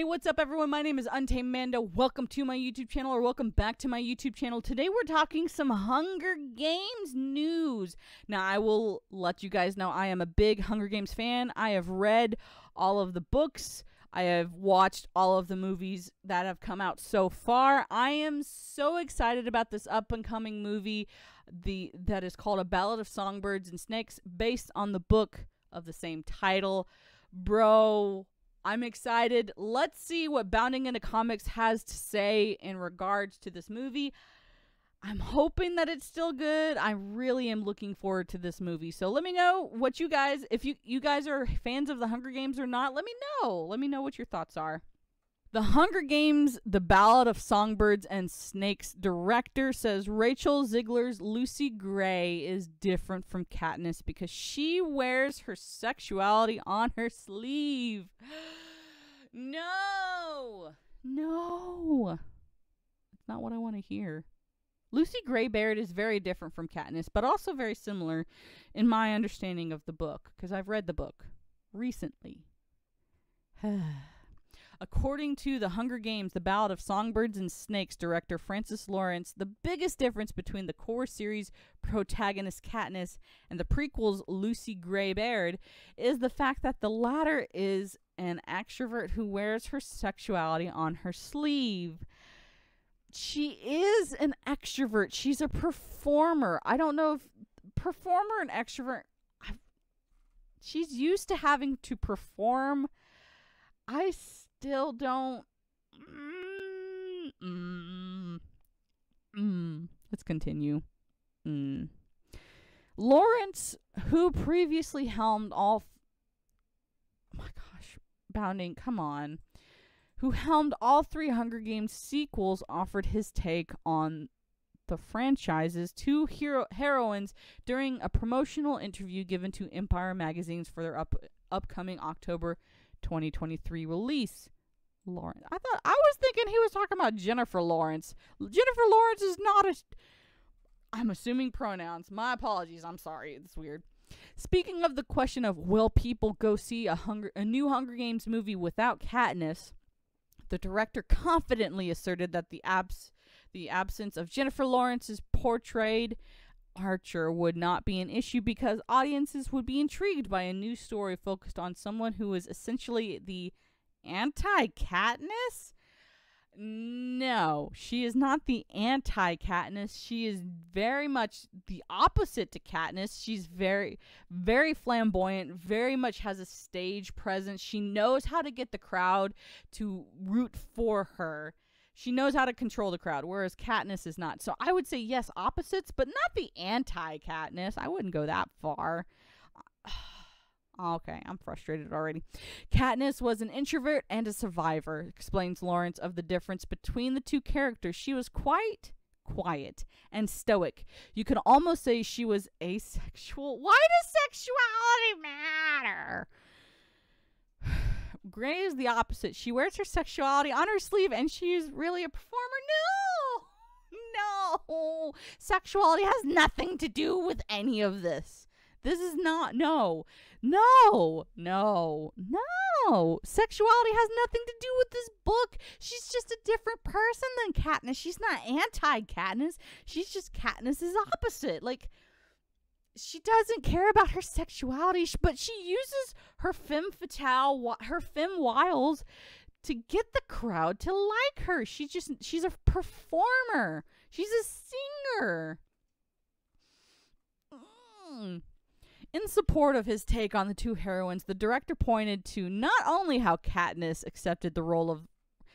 Hey, what's up, everyone? My name is Untamed Mando. Welcome to my YouTube channel, or welcome back to my YouTube channel. Today, we're talking some Hunger Games news. Now, I will let you guys know I am a big Hunger Games fan. I have read all of the books. I have watched all of the movies that have come out so far. I am so excited about this up-and-coming movie that is called A Ballad of Songbirds and Snakes, based on the book of the same title. Bro, I'm excited. Let's see what Bounding Into Comics has to say in regards to this movie. I'm hoping that it's still good. I really am looking forward to this movie. So let me know what you guys, if you guys are fans of the Hunger Games or not, let me know. Let me know what your thoughts are. The Hunger Games, The Ballad of Songbirds and Snakes director says Rachel Zegler's Lucy Gray is different from Katniss because she wears her sexuality on her sleeve. No! No! It's not what I want to hear. Lucy Gray Baird is very different from Katniss, but also very similar in my understanding of the book, because I've read the book recently. According to The Hunger Games, The Ballad of Songbirds and Snakes director Francis Lawrence, the biggest difference between the core series protagonist Katniss and the prequels Lucy Gray Baird is the fact that the latter is an extrovert who wears her sexuality on her sleeve. She is an extrovert. She's a performer. I don't know if performer and extrovert, she's used to having to perform. I still don't. Let's continue. Lawrence, who previously helmed all. Oh my gosh, Bounding, come on. Who helmed all 3 Hunger Games sequels, offered his take on the franchise's 2 heroines during a promotional interview given to Empire magazines for their upcoming October 2023 release. Lawrence. I was thinking he was talking about Jennifer Lawrence. Jennifer Lawrence is not a. I'm assuming pronouns. My apologies. I'm sorry. It's weird. Speaking of the question of will people go see a new Hunger Games movie without Katniss, the director confidently asserted that the absence of Jennifer Lawrence's portrayed Archer would not be an issue because audiences would be intrigued by a new story focused on someone who is essentially the anti-Katniss. No, she is not the anti-Katniss. She is very much the opposite to Katniss. She's very, very flamboyant, very much has a stage presence. She knows how to get the crowd to root for her. She knows how to control the crowd, whereas Katniss is not. So I would say yes, opposites, but not the anti-Katniss. I wouldn't go that far. Okay, I'm frustrated already. Katniss was an introvert and a survivor, explains Lawrence of the difference between the 2 characters. She was quite quiet and stoic. You could almost say she was asexual. Why does sexuality matter? Gray is the opposite. She wears her sexuality on her sleeve and she's really a performer. No! Sexuality has nothing to do with any of this. This is not, no. Sexuality has nothing to do with this book. She's just a different person than Katniss. She's not anti-Katniss. She's just Katniss's opposite. Like, she doesn't care about her sexuality, but she uses her femme fatale, her femme wiles to get the crowd to like her. She's a performer. She's a singer. In support of his take on the 2 heroines, the director pointed to not only how Katniss accepted the role of...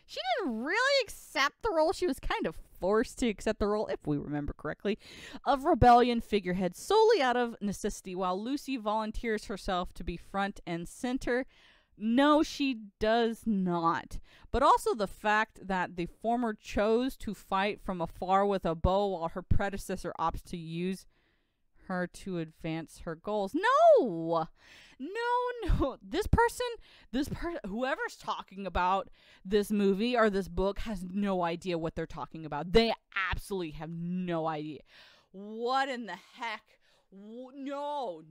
She didn't really accept the role. She was kind of forced to accept the role, if we remember correctly, of rebellion figurehead solely out of necessity, while Lucy volunteers herself to be front and center. No, she does not. But also the fact that the former chose to fight from afar with a bow while her predecessor opts to use her to advance her goals. No. This person, whoever's talking about this movie or this book has no idea what they're talking about. They absolutely have no idea. What in the heck? No.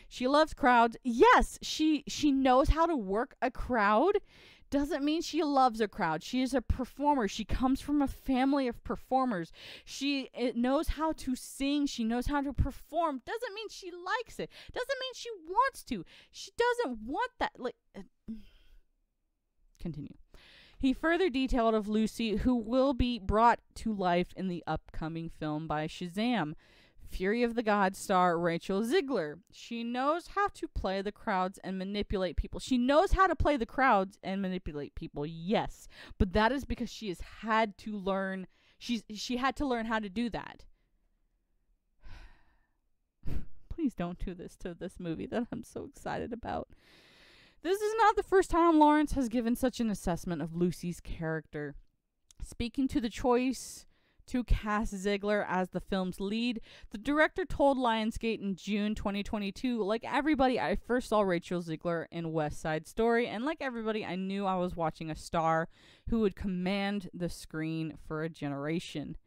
She loves crowds. Yes, she knows how to work a crowd. Doesn't mean she loves a crowd. She is a performer. She comes from a family of performers. She knows how to sing. She knows how to perform. Doesn't mean she likes it. Doesn't mean she wants to. She doesn't want that. Continue. He further detailed of Lucy, who will be brought to life in the upcoming film by Shazam. Fury of the Gods star Rachel Ziegler. She knows how to play the crowds and manipulate people. She knows how to play the crowds and manipulate people, yes. But that is because she has had to learn. She had to learn how to do that. Please don't do this to this movie that I'm so excited about. This is not the first time Lawrence has given such an assessment of Lucy's character. Speaking to the choice to cast Ziegler as the film's lead, the director told Lionsgate in June 2022, like everybody, I first saw Rachel Ziegler in West Side Story, and like everybody, I knew I was watching a star who would command the screen for a generation.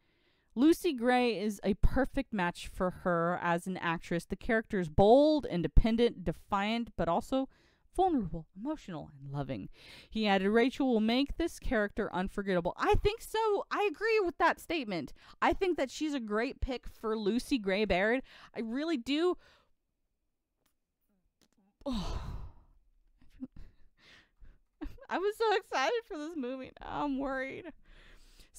Lucy Gray is a perfect match for her as an actress. The character is bold, independent, defiant, but also vulnerable, emotional, and loving. He added, Rachel will make this character unforgettable. I think so. I agree with that statement. I think that she's a great pick for Lucy Gray Baird. I really do. Oh. I was so excited for this movie. Now I'm worried.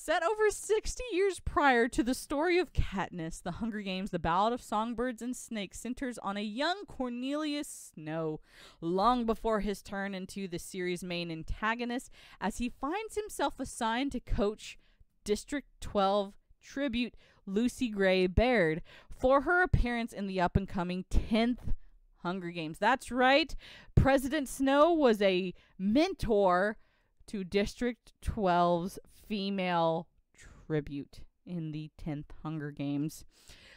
Set over 60 years prior to the story of Katniss, The Hunger Games, The Ballad of Songbirds and Snakes centers on a young Cornelius Snow, long before his turn into the series' main antagonist, as he finds himself assigned to coach District 12 tribute Lucy Gray Baird for her appearance in the up-and-coming 10th Hunger Games. That's right, President Snow was a mentor to District 12's female tribute in the 10th Hunger Games.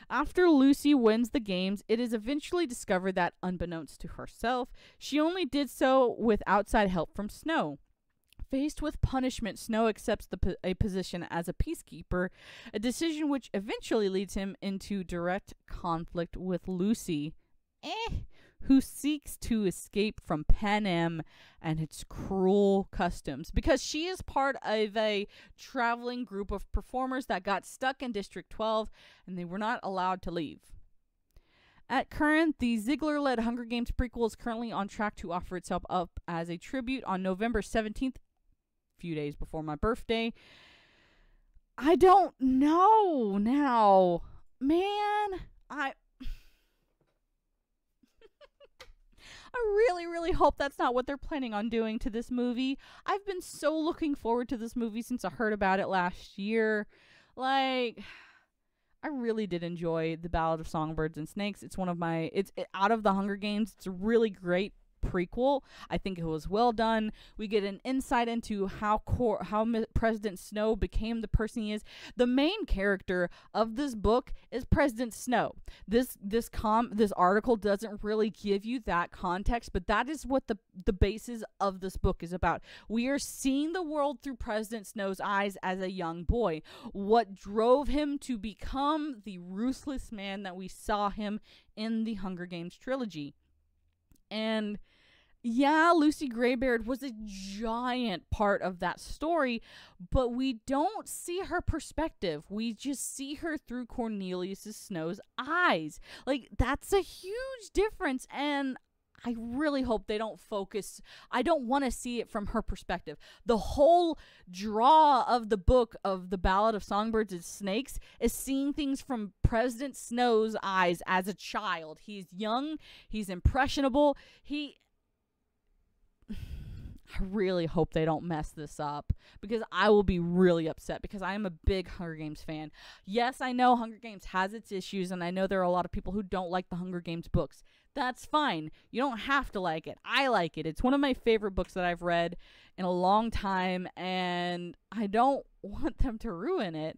After Lucy wins the games, it is eventually discovered that, unbeknownst to herself, she only did so with outside help from Snow. Faced with punishment, Snow accepts a position as a peacekeeper, a decision which eventually leads him into direct conflict with Lucy, who seeks to escape from Panem and its cruel customs, because she is part of a traveling group of performers that got stuck in District 12 and they were not allowed to leave. At current, the Ziegler-led Hunger Games prequel is currently on track to offer itself up as a tribute on November 17th, a few days before my birthday. I don't know now. Man, I really, really hope that's not what they're planning on doing to this movie. I've been so looking forward to this movie since I heard about it last year. I really did enjoy The Ballad of Songbirds and Snakes. It's one of my, out of the Hunger Games, it's a really great prequel. I think it was well done. We get an insight into how President Snow became the person he is. The main character of this book is President Snow. This article doesn't really give you that context, but that is what the basis of this book is about. We are seeing the world through President Snow's eyes as a young boy. What drove him to become the ruthless man that we saw him in the Hunger Games trilogy. And yeah, Lucy Gray Baird was a giant part of that story, but we don't see her perspective. We just see her through Cornelius Snow's eyes. That's a huge difference, and I really hope they don't focus. I don't want to see it from her perspective. The whole draw of the book of The Ballad of Songbirds and Snakes is seeing things from President Snow's eyes as a child. He's young. He's impressionable. I really hope they don't mess this up, because I will be really upset, because I am a big Hunger Games fan. Yes, I know Hunger Games has its issues, and I know there are a lot of people who don't like the Hunger Games books. That's fine. You don't have to like it. I like it. It's one of my favorite books that I've read in a long time, and I don't want them to ruin it.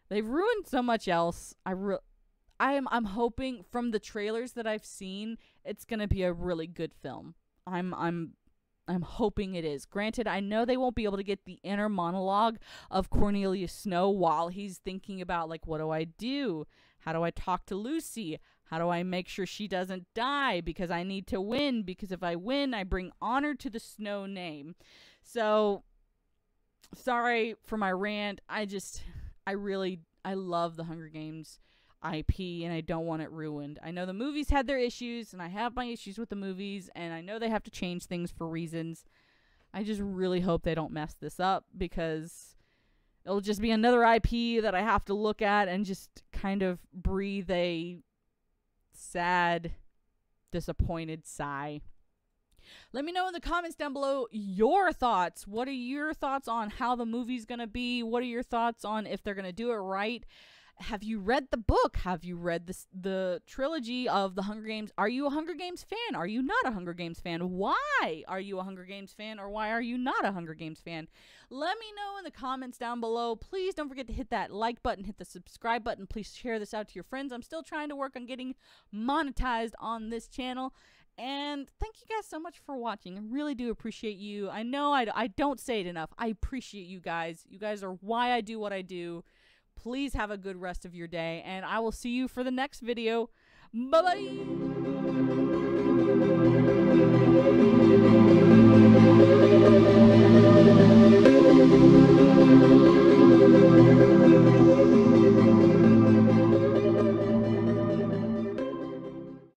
They've ruined so much else. I'm hoping from the trailers that I've seen, it's going to be a really good film. I'm hoping it is. Granted, I know they won't be able to get the inner monologue of Cornelius Snow while he's thinking about, what do I do? How do I talk to Lucy? How do I make sure she doesn't die? Because I need to win. Because if I win, I bring honor to the Snow name. So, sorry for my rant. I love the Hunger Games IP, and I don't want it ruined. I know the movies had their issues, and I have my issues with the movies, and I know they have to change things for reasons. I just really hope they don't mess this up, because it'll just be another IP that I have to look at and just kind of breathe a sad, disappointed sigh. Let me know in the comments down below your thoughts. What are your thoughts on how the movie's going to be? What are your thoughts on if they're going to do it right? Have you read the book? Have you read the trilogy of the Hunger Games? Are you a Hunger Games fan? Are you not a Hunger Games fan? Why are you a Hunger Games fan, or why are you not a Hunger Games fan? Let me know in the comments down below. Please don't forget to hit that like button, hit the subscribe button. Please share this out to your friends. I'm still trying to work on getting monetized on this channel. And thank you guys so much for watching. I really do appreciate you. I know I don't say it enough. I appreciate you guys. You guys are why I do what I do. Please have a good rest of your day, and I will see you for the next video. Bye-bye!